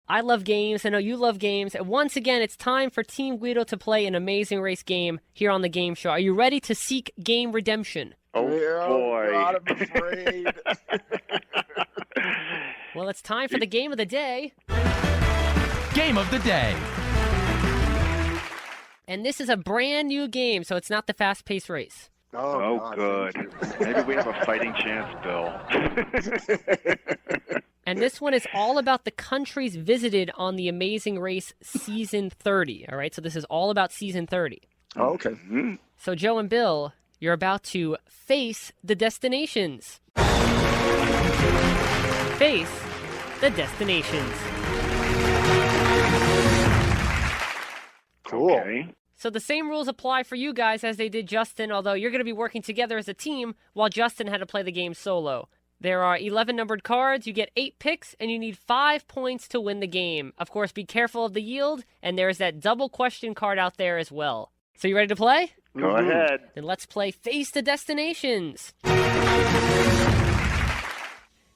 I love games. I know you love games. And once again, it's time for Team Guido to play an Amazing Race game here on the game show. Are you ready to seek game redemption? Oh, boy. God, I'm afraid. Well, it's time for the game of the day. Game of the day. And this is a brand new game, so it's not the fast-paced race. Oh, God, good. Maybe we have a fighting chance, Bill. And this one is all about the countries visited on the Amazing Race Season 30. All right, so this is all about Season 30. Oh, okay. Mm-hmm. So Joe and Bill, you're about to face the destinations. Face the destinations. Cool. Okay. So the same rules apply for you guys as they did Justin, although you're going to be working together as a team while Justin had to play the game solo. There are 11 numbered cards, you get 8 picks, and you need 5 points to win the game. Of course, be careful of the yield, and there's that double question card out there as well. So you ready to play? Go ahead. Then let's play Face the Destinations.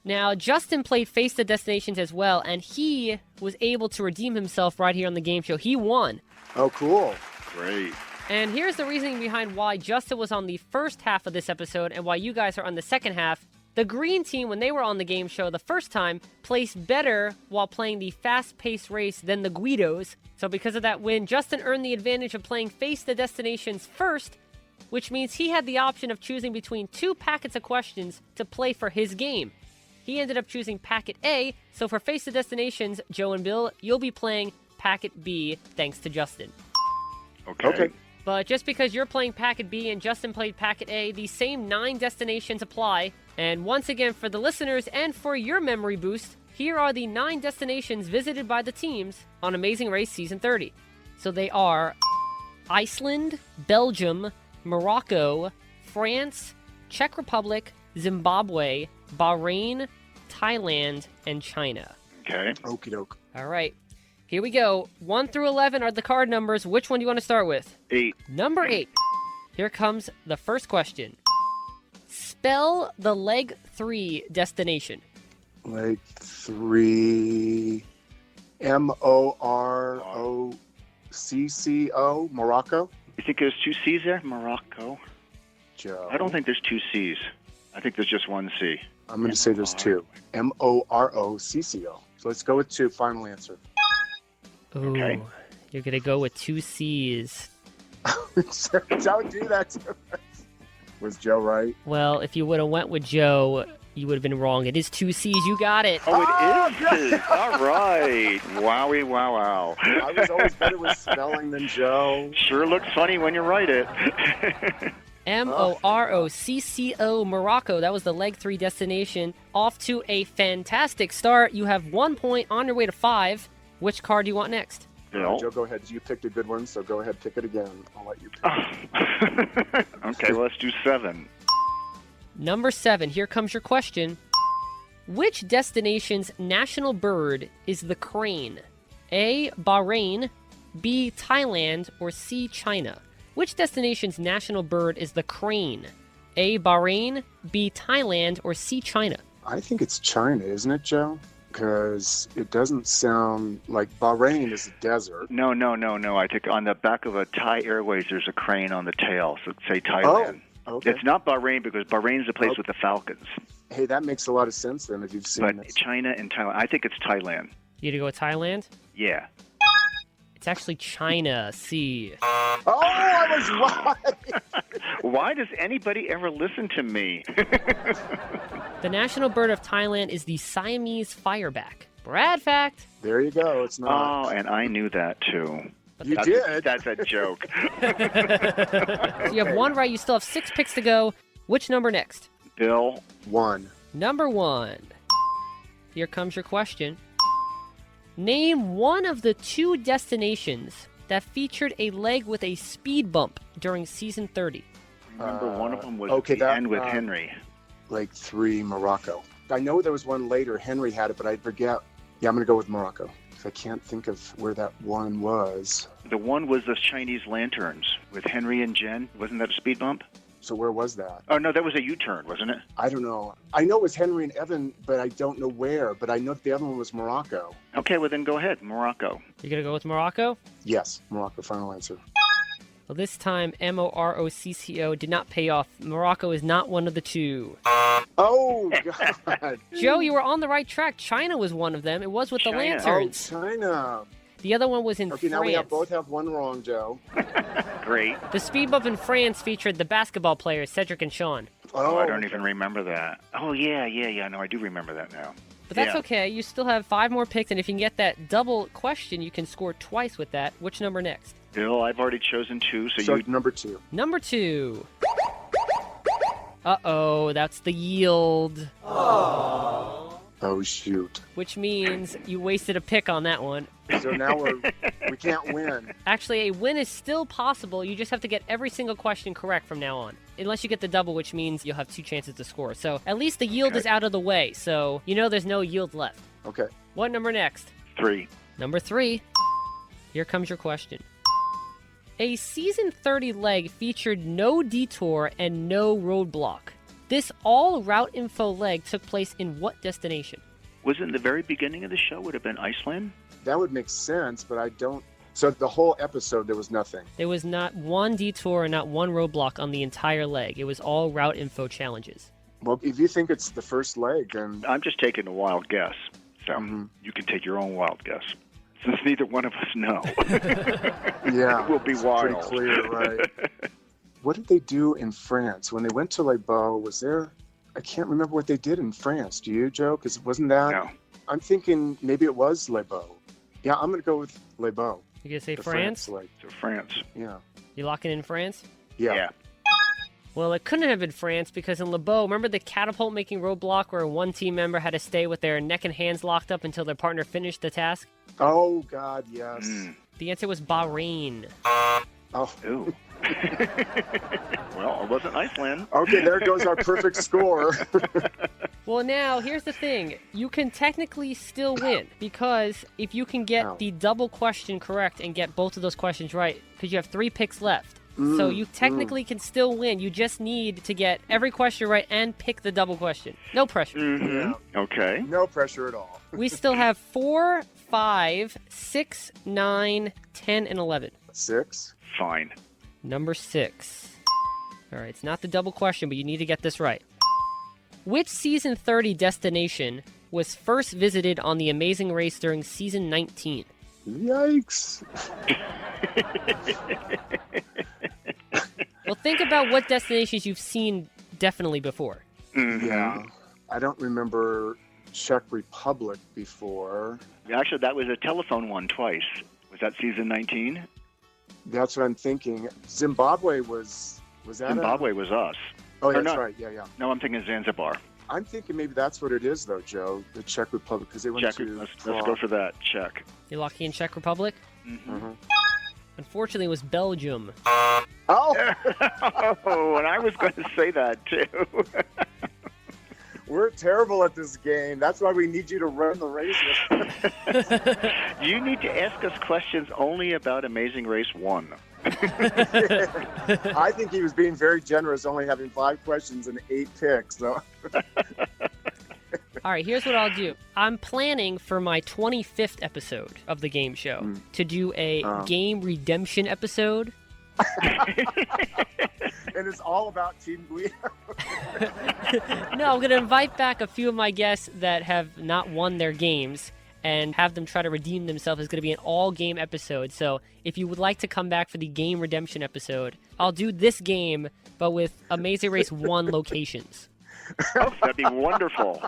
Now, Justin played Face the Destinations as well, and he was able to redeem himself right here on the game show. He won. Oh, cool. Great. And here's the reasoning behind why Justin was on the first half of this episode and why you guys are on the second half. The green team, when they were on the game show the first time, placed better while playing the fast-paced race than the Guidos. So because of that win, Justin earned the advantage of playing Face the Destinations first, which means he had the option of choosing between 2 packets of questions to play for his game. He ended up choosing Packet A, so for Face the Destinations, Joe and Bill, you'll be playing Packet B, thanks to Justin. Okay. But just because you're playing Packet B and Justin played Packet A, the same 9 destinations apply. And once again, for the listeners and for your memory boost, here are the 9 destinations visited by the teams on Amazing Race Season 30. So they are Iceland, Belgium, Morocco, France, Czech Republic, Zimbabwe, Bahrain, Thailand, and China. Okay. Okie doke. All right. Here we go. 1 through 11 are the card numbers. Which one do you want to start with? 8. Number 8. Here comes the first question. Spell the leg 3 destination. Leg 3. Morocco. Morocco. You think there's 2 C's there? Morocco. Joe. I don't think there's 2 C's. I think there's just 1 C. I'm going to say there's 2. Morocco. So let's go with 2. Final answer. Ooh, Okay. You're going to go with 2 C's. Don't do that to us. Was Joe right? Well, if you would have went with Joe, you would have been wrong. It is 2 C's. You got it. Oh, it is? All right. Wowie, wow. I was always better with spelling than Joe. Sure looks funny when you write it. Morocco, Morocco. That was the leg 3 destination. Off to a fantastic start. You have 1 point on your way to 5. Which card do you want next? Bill? Joe, go ahead. You picked a good one, so go ahead, pick it again. I'll let you pick. Okay, let's do 7. Number 7. Here comes your question. Which destination's national bird is the crane? A, Bahrain, B, Thailand, or C, China? Which destination's national bird is the crane? A, Bahrain, B, Thailand, or C, China? I think it's China, isn't it, Joe? Because it doesn't sound like Bahrain is a desert. No. I think on the back of a Thai Airways, there's a crane on the tail. So say Thailand. Oh, okay. It's not Bahrain because Bahrain's the place with the Falcons. Hey, that makes a lot of sense then if you've seen But this. China and Thailand, I think it's Thailand. You gonna go with Thailand? Yeah. It's actually China, C. Oh, I was right! Why does anybody ever listen to me? The national bird of Thailand is the Siamese fireback. Brad fact. There you go. It's not. Oh, and I knew that too. You did? That's a joke. So you have 1 right. You still have 6 picks to go. Which number next? Bill? 1. Number 1. Here comes your question. Name one of the 2 destinations that featured a leg with a speed bump during Season 30. Remember, one of them was okay, the that, end with Henry. Leg 3, Morocco. I know there was one later. Henry had it, but I forget. Yeah, I'm going to go with Morocco. I can't think of where that one was. The one was the Chinese lanterns with Henry and Jen. Wasn't that a speed bump? So where was that? Oh, no, that was a U-turn, wasn't it? I don't know. I know it was Henry and Evan, but I don't know where. But I know the other one was Morocco. Okay, well then go ahead, Morocco. You're going to go with Morocco? Yes, Morocco, final answer. Well, this time, Morocco did not pay off. Morocco is not one of the two. Oh, God. Joe, you were on the right track. China was one of them. It was with the China. lanterns. Oh, China. The other one was in Okay, France. now we both have one wrong, Joe. Great. The speed bump in France featured the basketball players, Cedric and Sean. Oh, I don't even remember that. Oh, yeah. No, I do remember that now. But that's Yeah. okay. You still have 5 more picks, and if you can get that double question, you can score twice with that. Which number next? Bill, I've already chosen 2, So you... number 2. Number 2. Uh-oh, that's the yield. Oh, shoot. Which means you wasted a pick on that one. So now we can't win. Actually, a win is still possible. You just have to get every single question correct from now on. Unless you get the double, which means you'll have 2 chances to score. So at least the yield is out of the way, so you know there's no yield left. Okay. What number next? 3. Number 3. Here comes your question. A Season 30 leg featured no detour and no roadblock. This all-route info leg took place in what destination? Was it in the very beginning of the show? Would have been Iceland? That would make sense, but I don't... So the whole episode, there was nothing. There was not one detour and not one roadblock on the entire leg. It was all route info challenges. Well, if you think it's the first leg, then... I'm just taking a wild guess. So you can take your own wild guess. Since neither one of us know. Yeah. It will be it's wild. Pretty clear, right? What did they do in France? When they went to Les Beaux, was there... I can't remember what they did in France. Do you, Joe? Because wasn't that... No. I'm thinking maybe it was Les Beaux. Yeah, I'm going to go with Les Beaux. You gonna say The France? leg. So France. Yeah. You locking in France? Yeah. Well, it couldn't have been France because in Le Beau, remember the catapult making roadblock where one team member had to stay with their neck and hands locked up until their partner finished the task? Oh, God, yes. The answer was Bahrain. Oh. Ooh. Well, it wasn't Iceland. Okay, there goes our perfect score. Well, now, here's the thing. You can technically still win because if you can get the double question correct and get both of those questions right, because you have 3 picks left. So you technically can still win. You just need to get every question right and pick the double question. No pressure. Yeah. Okay. No pressure at all. We still have 4, 5, 6, 9, 10, and 11. 6. Fine. Number 6. All right, it's not the double question, but you need to get this right. Which Season 30 destination was first visited on The Amazing Race during Season 19? Yikes. Well, think about what destinations you've seen definitely before. Yeah. I don't remember Czech Republic before. Actually, that was a telephone one twice. Was that season 19? That's what I'm thinking. Zimbabwe was that Zimbabwe was us. Oh, Or that's not. right. Yeah. No, I'm thinking Zanzibar. I'm thinking maybe that's what it is, though, Joe. The Czech Republic, because they went Czech. to... Let's go for that. Czech. You're locking in Czech Republic? Unfortunately, it was Belgium. Oh! Oh, and I was going to say that, too. We're terrible at this game. That's why we need you to run the race with us. You need to ask us questions only about Amazing Race 1. I think he was being very generous, only having 5 questions and 8 picks. So. All right, here's what I'll do. I'm planning for my 25th episode of the game show to do a game redemption episode. And it's all about Team Guido. No, I'm going to invite back a few of my guests that have not won their games and have them try to redeem themselves. It's going to be an all-game episode. So if you would like to come back for the game redemption episode, I'll do this game, but with Amazing Race 1 locations. Oh, that'd be wonderful.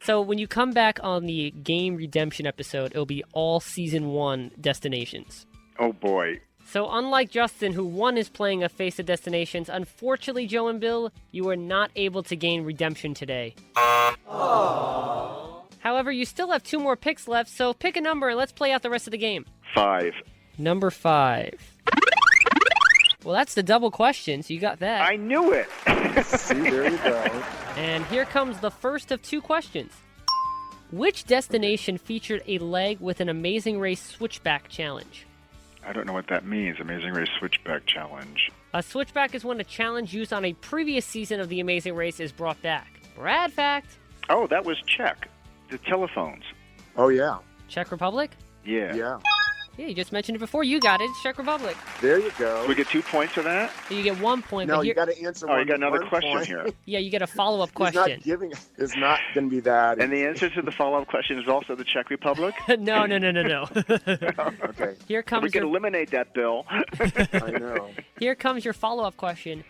So when you come back on the game redemption episode, it'll be all Season 1 destinations. Oh, boy. So unlike Justin, who won his playing of Face of Destinations, unfortunately, Joe and Bill, you were not able to gain redemption today. Aww. However, you still have 2 more picks left, so pick a number and let's play out the rest of the game. 5. Number 5. Well, that's the double question, so you got that. I knew it. See, there you go. And here comes the first of 2 questions. Which destination featured a leg with an Amazing Race switchback challenge? I don't know what that means, Amazing Race Switchback Challenge. A switchback is when a challenge used on a previous season of The Amazing Race is brought back. Brad fact. Oh, that was Czech. The telephones. Oh, yeah. Czech Republic? Yeah. Yeah. Yeah, you just mentioned it before. You got it. It's Czech Republic. There you go. We get 2 points for that? You get 1 point. No, but you got to answer Oh, one. you got another one question point. here. Yeah, you get a follow-up He's question. It's not going to be that. And the answer to the follow-up question is also the Czech Republic? No. Okay. Here We comes can your eliminate that, Bill. I know. Here comes your follow-up question.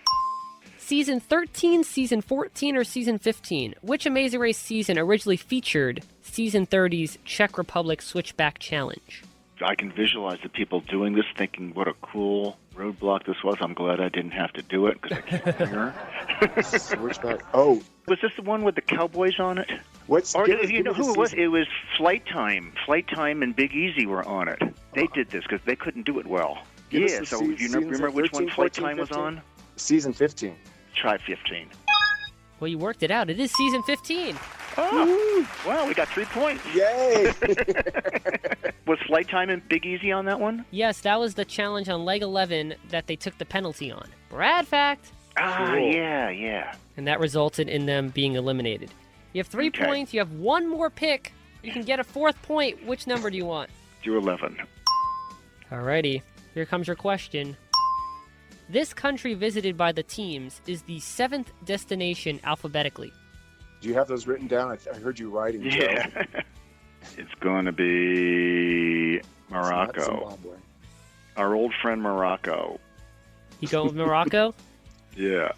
Season 13, Season 14, or Season 15? Which Amazing Race season originally featured Season 30's Czech Republic Switchback Challenge? I can visualize the people doing this thinking what a cool roadblock this was. I'm glad I didn't have to do it because I can't hear. Switchback. Oh, Was this the one with the Cowboys on it? what's? Or give us- you give know us who the it was? season. It was Flight Time. Flight Time and Big Easy were on it. They did this because they couldn't do it well. Give us Yeah, the so se- you remember seasons which one 13, Flight 14, Time was 15? on? Season 15. Try 15. Well, you worked it out. It is Season 15. Oh, wow, we got 3 points. Yay! Was Flight Time and Big Easy on that one? Yes, that was the challenge on Leg 11 that they took the penalty on. Brad fact. Ah, Cool. yeah. And that resulted in them being eliminated. You have 3 Okay. points. You have one more pick. You can get a 4th point. Which number do you want? Do 11. Alrighty. Here comes your question. This country visited by the teams is the 7th destination alphabetically. Do you have those written down? I heard you writing. Joe. Yeah. It's going to be It's not Morocco. Zimbabwe. Our old friend Morocco. You go with Morocco? Yeah.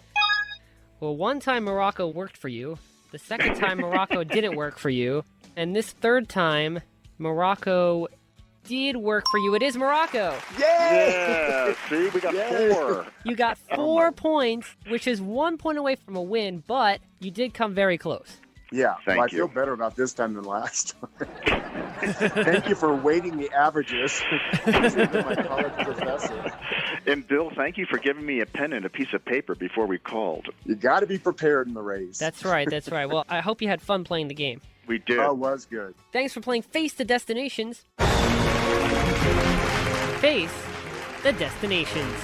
Well, one time Morocco worked for you. The second time Morocco didn't work for you. And this third time, Morocco did work for you. It is Morocco. Yay! Yeah. See, we got Yay. 4. You got 4 points, which is 1 point away from a win, but you did come very close. Yeah. Thank well, I you. feel better about this time than last time. Thank you for weighting the averages. My college professor. And Bill, thank you for giving me a pen and a piece of paper before we called. You got to be prepared in the race. That's right. Well, I hope you had fun playing the game. We did. Oh, was good. Thanks for playing Face the Destinations. Face the Destinations.